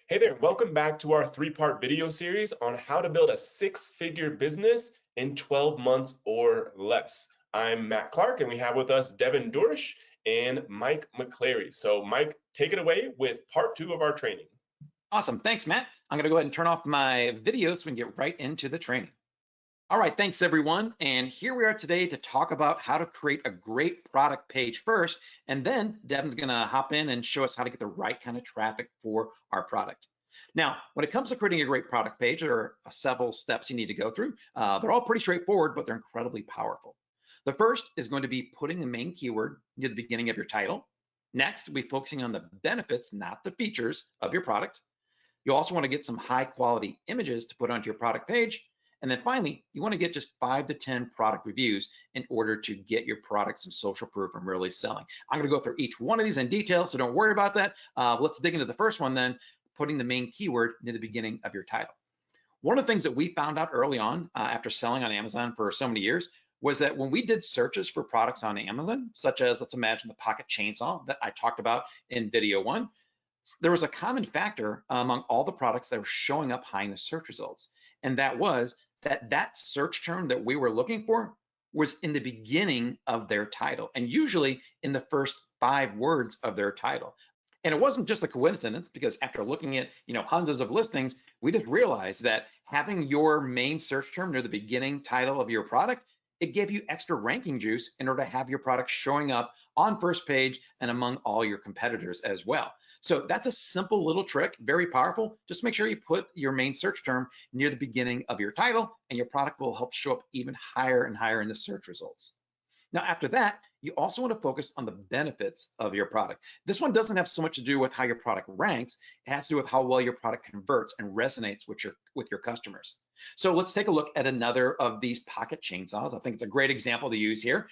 Hey there, welcome back to our three-part video series on how to build a six-figure business in 12 months or less. I'm Matt Clark, and we have with us Devin Dorish and Mike McClary. So Mike, take it away with part two of our training. Awesome, thanks, Matt. I'm gonna go ahead and turn off my video so we can get right into the training. All right, thanks everyone. And here we are today to talk about how to create a great product page first. And then Devin's gonna hop in and show us how to get the right kind of traffic for our product. Now, when it comes to creating a great product page, there are several steps you need to go through. They're all pretty straightforward, but they're incredibly powerful. The first is going to be putting the main keyword near the beginning of your title. Next, we'll be focusing on the benefits, not the features of your product. You also want to get some high quality images to put onto your product page. And then finally, you want to get just 5 to 10 product reviews in order to get your product some social proof and really selling. I'm going to go through each one of these in detail, so don't worry about that. Let's dig into the first one then, putting the main keyword near the beginning of your title. One of the things that we found out early on after selling on Amazon for so many years was that when we did searches for products on Amazon, such as, let's imagine the pocket chainsaw that I talked about in video 1, there was a common factor among all the products that were showing up high in the search results. And that was that search term that we were looking for was in the beginning of their title, and usually in the first 5 words of their title. And it wasn't just a coincidence, because after looking at hundreds of listings, we just realized that having your main search term near the beginning title of your product, it gave you extra ranking juice in order to have your product showing up on first page and among all your competitors as well. So that's a simple little trick, very powerful. Just make sure you put your main search term near the beginning of your title, and your product will help show up even higher and higher in the search results. Now, after that, you also want to focus on the benefits of your product. This one doesn't have so much to do with how your product ranks. It has to do with how well your product converts and resonates with your customers. So let's take a look at another of these pocket chainsaws. I think it's a great example to use here.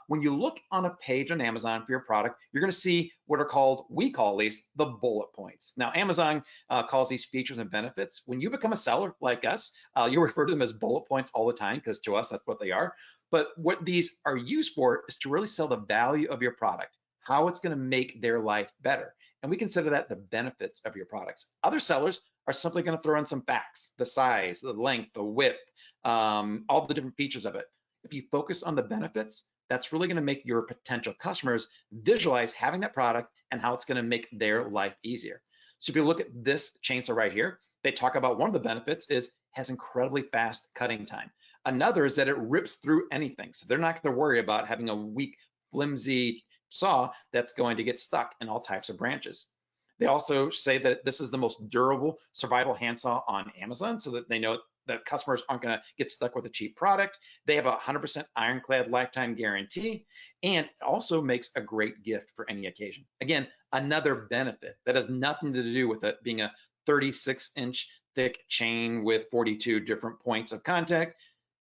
When you look on a page on Amazon for your product, you're going to see what are called, we call at least, the bullet points. Now, Amazon calls these features and benefits. When you become a seller like us, you refer to them as bullet points all the time, because to us, that's what they are. But what these are used for is to really sell the value of your product, how it's going to make their life better. And we consider that the benefits of your products. Other sellers are simply going to throw in some facts, the size, the length, the width, all the different features of it. If you focus on the benefits, that's really going to make your potential customers visualize having that product and how it's going to make their life easier. So if you look at this chainsaw right here, they talk about one of the benefits is has incredibly fast cutting time. Another is that it rips through anything. So they're not going to worry about having a weak, flimsy saw that's going to get stuck in all types of branches. They also say that this is the most durable survival handsaw on Amazon, so that they know that customers aren't going to get stuck with a cheap product. They have a 100% ironclad lifetime guarantee, and it also makes a great gift for any occasion. Again, another benefit that has nothing to do with it being a 36-inch thick chain with 42 different points of contact.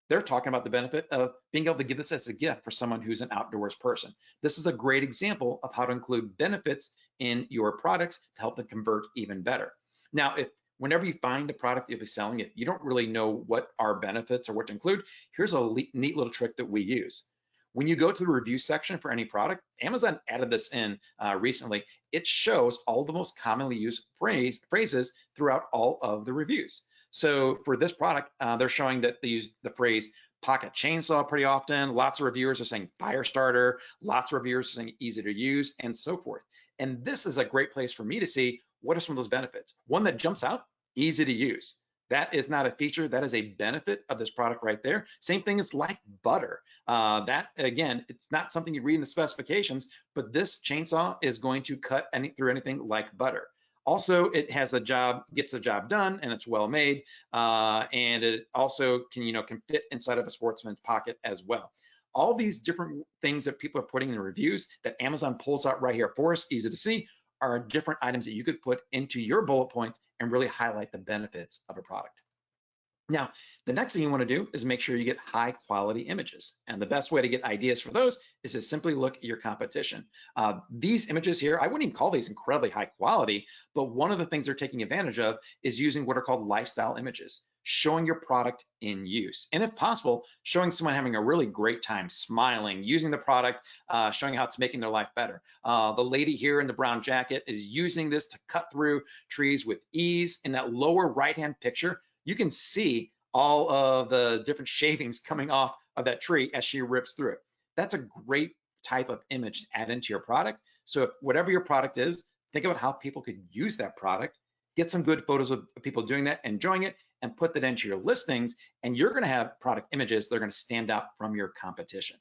They're talking about the benefit of being able to give this as a gift for someone who's an outdoors person. This is a great example of how to include benefits in your products to help them convert even better. Now, whenever you find the product you'll be selling, if you don't really know what are benefits or what to include, here's a neat little trick that we use. When you go to the review section for any product, Amazon added this in recently. It shows all the most commonly used phrases throughout all of the reviews. So for this product, they're showing that they use the phrase pocket chainsaw pretty often. Lots of reviewers are saying fire starter. Lots of reviewers are saying easy to use, and so forth. And this is a great place for me to see what are some of those benefits. One that jumps out, easy to use. That is not a feature, that is a benefit of this product right there. Same thing as like butter. That, again, it's not something you read in the specifications, but this chainsaw is going to cut through anything like butter. Also, it has gets the job done, and it's well made, and it also can fit inside of a sportsman's pocket as well. All these different things that people are putting in reviews that Amazon pulls out right here for us, easy to see, are different items that you could put into your bullet points and really highlight the benefits of a product. Now, the next thing you want to do is make sure you get high quality images. And the best way to get ideas for those is to simply look at your competition. These images here, I wouldn't even call these incredibly high quality, but one of the things they're taking advantage of is using what are called lifestyle images, showing your product in use. And if possible, showing someone having a really great time, smiling, using the product, showing how it's making their life better. The lady here in the brown jacket is using this to cut through trees with ease. In that lower right-hand picture, you can see all of the different shavings coming off of that tree as she rips through it. That's a great type of image to add into your product. So if whatever your product is, think about how people could use that product, get some good photos of people doing that, enjoying it, and put that into your listings, and you're gonna have product images that are gonna stand out from your competition.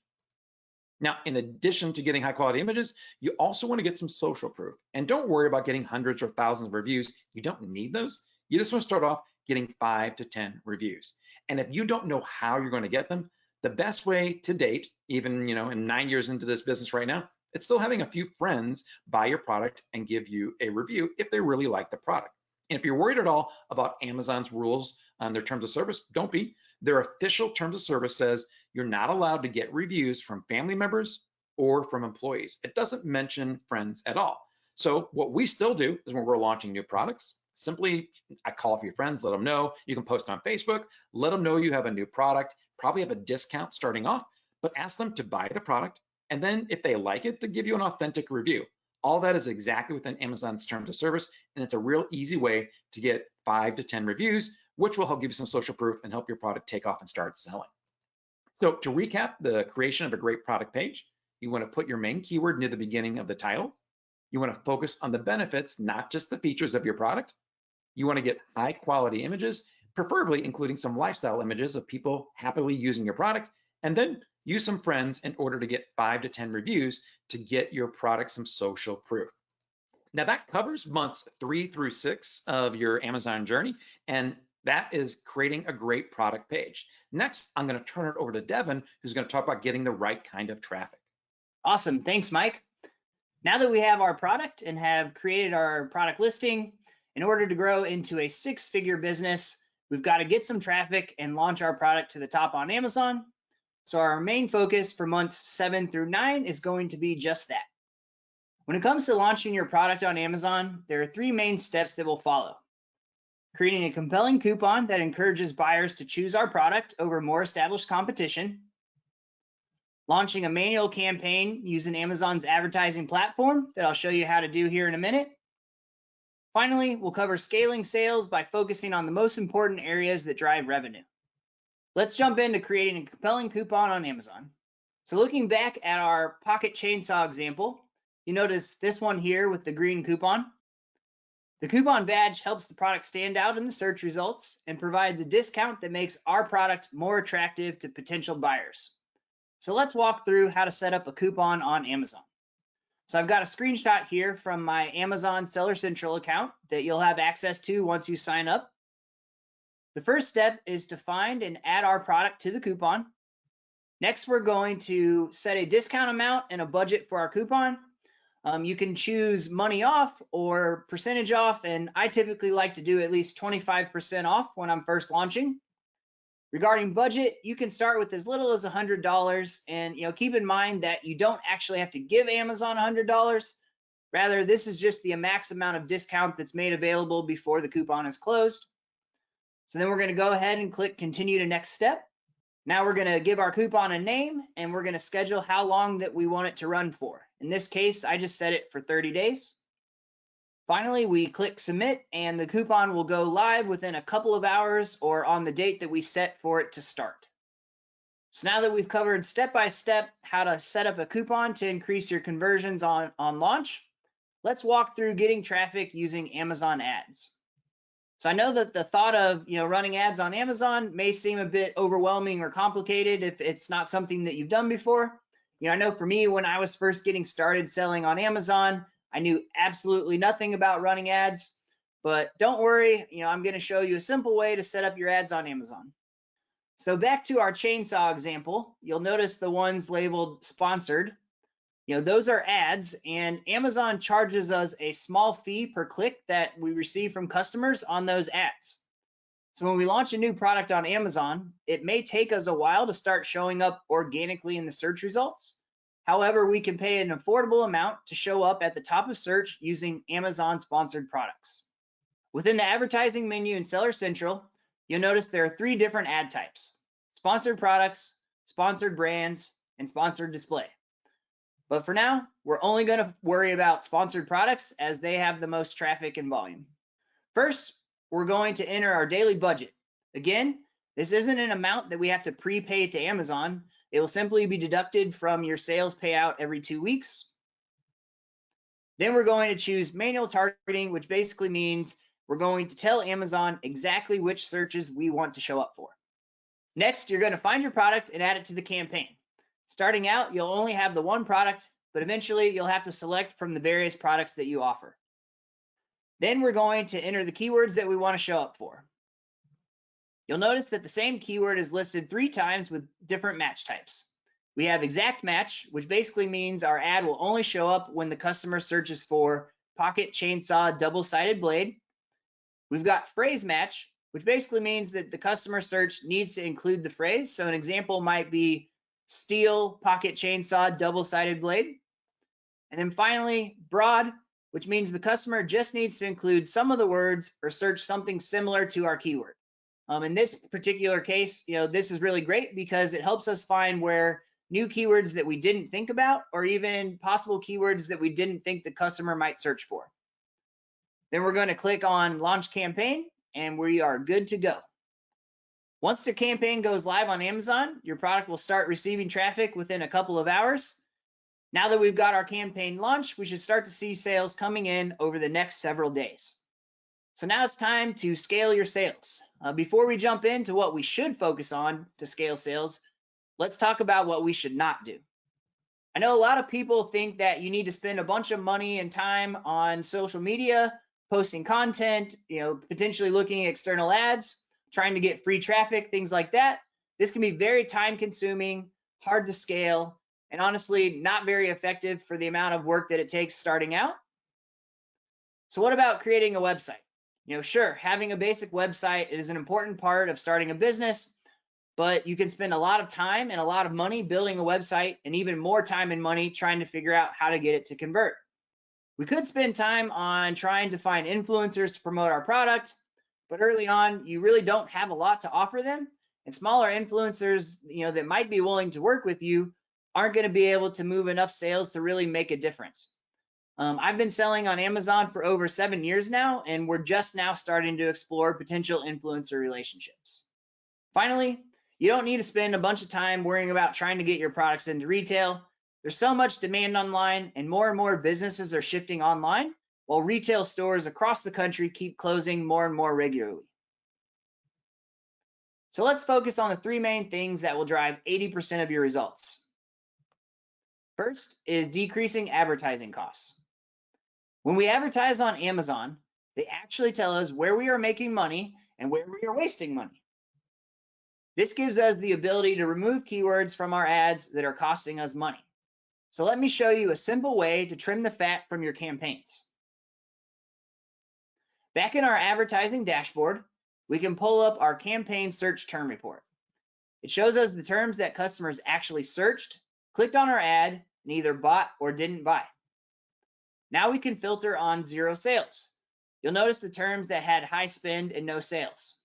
Now, in addition to getting high quality images, you also wanna get some social proof. And don't worry about getting hundreds or thousands of reviews. You don't need those. You just wanna start off getting 5 to 10 reviews. And if you don't know how you're going to get them, the best way to date, even in 9 years into this business right now, it's still having a few friends buy your product and give you a review if they really like the product. And if you're worried at all about Amazon's rules on their terms of service, don't be. Their official terms of service says you're not allowed to get reviews from family members or from employees. It doesn't mention friends at all. So what we still do is when we're launching new products, simply, I call up your friends, let them know. You can post on Facebook, let them know you have a new product, probably have a discount starting off, but ask them to buy the product. And then if they like it, to give you an authentic review. All that is exactly within Amazon's terms of service. And it's a real easy way to get 5 to 10 reviews, which will help give you some social proof and help your product take off and start selling. So to recap the creation of a great product page, you want to put your main keyword near the beginning of the title. You want to focus on the benefits, not just the features of your product. You want to get high quality images, preferably including some lifestyle images of people happily using your product, and then use some friends in order to get 5 to 10 reviews to get your product some social proof. Now that covers months 3 through 6 of your Amazon journey, and that is creating a great product page. Next, I'm going to turn it over to Devin, who's going to talk about getting the right kind of traffic. Awesome, thanks, Mike. Now that we have our product and have created our product listing, in order to grow into a 6-figure business, we've got to get some traffic and launch our product to the top on Amazon. So our main focus for months 7 through 9 is going to be just that. When it comes to launching your product on Amazon, there are 3 main steps that will follow. Creating a compelling coupon that encourages buyers to choose our product over more established competition. Launching a manual campaign using Amazon's advertising platform that I'll show you how to do here in a minute. Finally, we'll cover scaling sales by focusing on the most important areas that drive revenue. Let's jump into creating a compelling coupon on Amazon. So looking back at our pocket chainsaw example, you notice this one here with the green coupon. The coupon badge helps the product stand out in the search results and provides a discount that makes our product more attractive to potential buyers. So let's walk through how to set up a coupon on Amazon. So I've got a screenshot here from my Amazon Seller Central account that you'll have access to once you sign up. The first step is to find and add our product to the coupon. Next, we're going to set a discount amount and a budget for our coupon. You can choose money off or percentage off, and I typically like to do at least 25% off when I'm first launching. Regarding budget, you can start with as little as $100, and keep in mind that you don't actually have to give Amazon $100. Rather, this is just the max amount of discount that's made available before the coupon is closed. So then we're going to go ahead and click continue to next step. Now we're going to give our coupon a name, and we're going to schedule how long that we want it to run for. In this case, I just set it for 30 days. Finally, we click submit, and the coupon will go live within a couple of hours or on the date that we set for it to start. So now that we've covered step by step how to set up a coupon to increase your conversions on launch, let's walk through getting traffic using Amazon ads. So I know that the thought of running ads on Amazon may seem a bit overwhelming or complicated if it's not something that you've done before. I know for me, when I was first getting started selling on Amazon, I knew absolutely nothing about running ads, but don't worry, I'm going to show you a simple way to set up your ads on Amazon. So back to our chainsaw example, you'll notice the ones labeled sponsored. Those are ads, and Amazon charges us a small fee per click that we receive from customers on those ads. So when we launch a new product on Amazon, it may take us a while to start showing up organically in the search results. However, we can pay an affordable amount to show up at the top of search using Amazon sponsored products. Within the advertising menu in Seller Central, you'll notice there are 3 different ad types: sponsored products, sponsored brands, and sponsored display. But for now, we're only going to worry about sponsored products as they have the most traffic and volume. First, we're going to enter our daily budget. Again, this isn't an amount that we have to prepay to Amazon. It will simply be deducted from your sales payout every 2 weeks. Then we're going to choose manual targeting, which basically means we're going to tell Amazon exactly which searches we want to show up for. Next, you're going to find your product and add it to the campaign. Starting out, you'll only have the one product, but eventually you'll have to select from the various products that you offer. Then we're going to enter the keywords that we want to show up for. You'll notice that the same keyword is listed 3 times with different match types. We have exact match, which basically means our ad will only show up when the customer searches for pocket chainsaw double-sided blade. We've got phrase match, which basically means that the customer search needs to include the phrase. So an example might be steel pocket chainsaw double-sided blade. And then finally, broad, which means the customer just needs to include some of the words or search something similar to our keyword. In this particular case, this is really great because it helps us find where new keywords that we didn't think about, or even possible keywords that we didn't think the customer might search for. Then we're going to click on Launch Campaign, and we are good to go. Once the campaign goes live on Amazon, your product will start receiving traffic within a couple of hours. Now that we've got our campaign launched, we should start to see sales coming in over the next several days. So now it's time to scale your sales. Before we jump into what we should focus on to scale sales, let's talk about what we should not do. I know a lot of people think that you need to spend a bunch of money and time on social media, posting content, potentially looking at external ads, trying to get free traffic, things like that. This can be very time consuming, hard to scale, and honestly, not very effective for the amount of work that it takes starting out. So what about creating a website? Sure, having a basic website is an important part of starting a business, but you can spend a lot of time and a lot of money building a website, and even more time and money trying to figure out how to get it to convert. We could spend time on trying to find influencers to promote our product, but early on, you really don't have a lot to offer them, and smaller influencers, that might be willing to work with you aren't going to be able to move enough sales to really make a difference. I've been selling on Amazon for over 7 years now, and we're just now starting to explore potential influencer relationships. Finally, you don't need to spend a bunch of time worrying about trying to get your products into retail. There's so much demand online, and more businesses are shifting online, while retail stores across the country keep closing more and more regularly. So let's focus on the 3 main things that will drive 80% of your results. First is decreasing advertising costs. When we advertise on Amazon, they actually tell us where we are making money and where we are wasting money. This gives us the ability to remove keywords from our ads that are costing us money. So let me show you a simple way to trim the fat from your campaigns. Back in our advertising dashboard, we can pull up our campaign search term report. It shows us the terms that customers actually searched, clicked on our ad, and either bought or didn't buy. Now we can filter on 0 sales. You'll notice the terms that had high spend and no sales.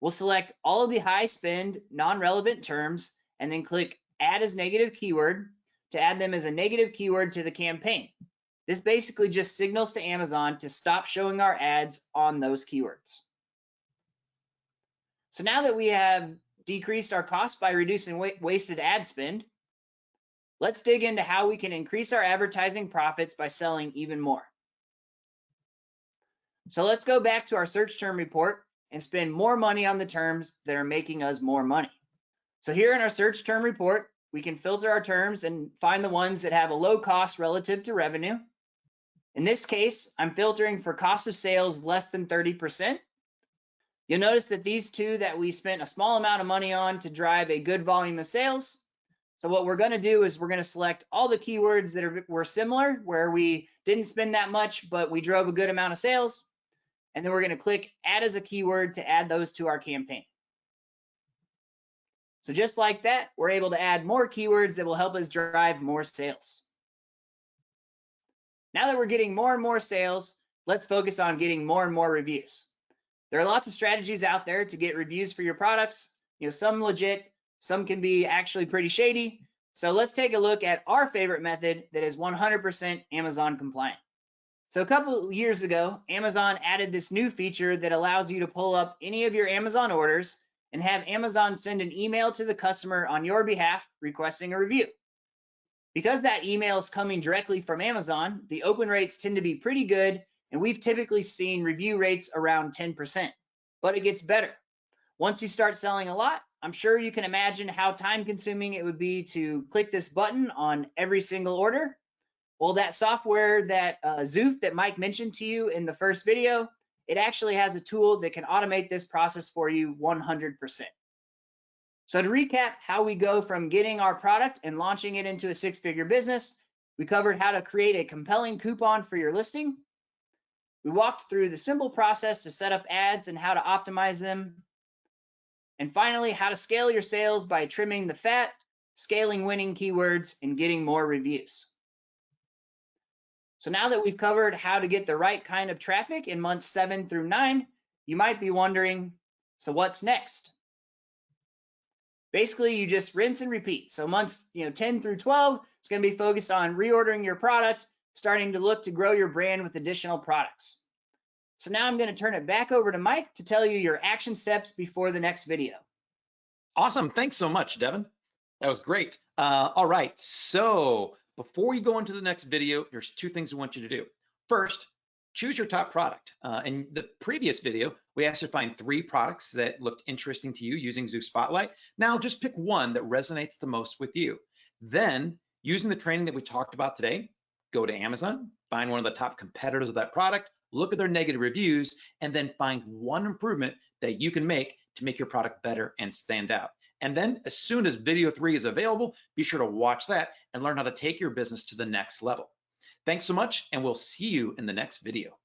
We'll select all of the high spend, non-relevant terms, and then click Add as Negative Keyword to add them as a negative keyword to the campaign. This basically just signals to Amazon to stop showing our ads on those keywords. So now that we have decreased our costs by reducing wasted ad spend, let's dig into how we can increase our advertising profits by selling even more. So let's go back to our search term report and spend more money on the terms that are making us more money. So here in our search term report, we can filter our terms and find the ones that have a low cost relative to revenue. In this case, I'm filtering for cost of sales less than 30%. You'll notice that these 2 that we spent a small amount of money on to drive a good volume of sales. So what we're going to do is we're going to select all the keywords that were similar, where we didn't spend that much, but we drove a good amount of sales. and then we're going to click add as a keyword to add those to our campaign. So just like that, we're able to add more keywords that will help us drive more sales. Now that we're getting more and more sales, let's focus on getting more and more reviews. There are lots of strategies out there to get reviews for your products. Some legit, some can be actually pretty shady. So let's take a look at our favorite method that is 100% Amazon compliant. So a couple of years ago, Amazon added this new feature that allows you to pull up any of your Amazon orders and have Amazon send an email to the customer on your behalf requesting a review. Because that email is coming directly from Amazon, the open rates tend to be pretty good, and we've typically seen review rates around 10%. But it gets better. Once you start selling a lot, I'm sure you can imagine how time-consuming it would be to click this button on every single order. Well, that software, that Zoof that Mike mentioned to you in the first video, it actually has a tool that can automate this process for you 100%. So to recap how we go from getting our product and launching it into a six-figure business, we covered how to create a compelling coupon for your listing. We walked through the simple process to set up ads and how to optimize them. And finally, how to scale your sales by trimming the fat, scaling winning keywords, and getting more reviews. So now that we've covered how to get the right kind of traffic in months 7 through 9, you might be wondering, so what's next? Basically, you just rinse and repeat. So months 10 through 12, it's going to be focused on reordering your product, starting to look to grow your brand with additional products. So now I'm going to turn it back over to Mike to tell you your action steps before the next video. Awesome. Thanks so much, Devin. That was great. All right. So before we go into the next video, there's two things we want you to do. First, choose your top product. In the previous video, we asked you to find 3 products that looked interesting to you using Zoof Spotlight. Now just pick one that resonates the most with you. Then, using the training that we talked about today, go to Amazon, find one of the top competitors of that product, look at their negative reviews, and then find one improvement that you can make to make your product better and stand out. And then as soon as video 3 is available, be sure to watch that and learn how to take your business to the next level. Thanks so much, and we'll see you in the next video.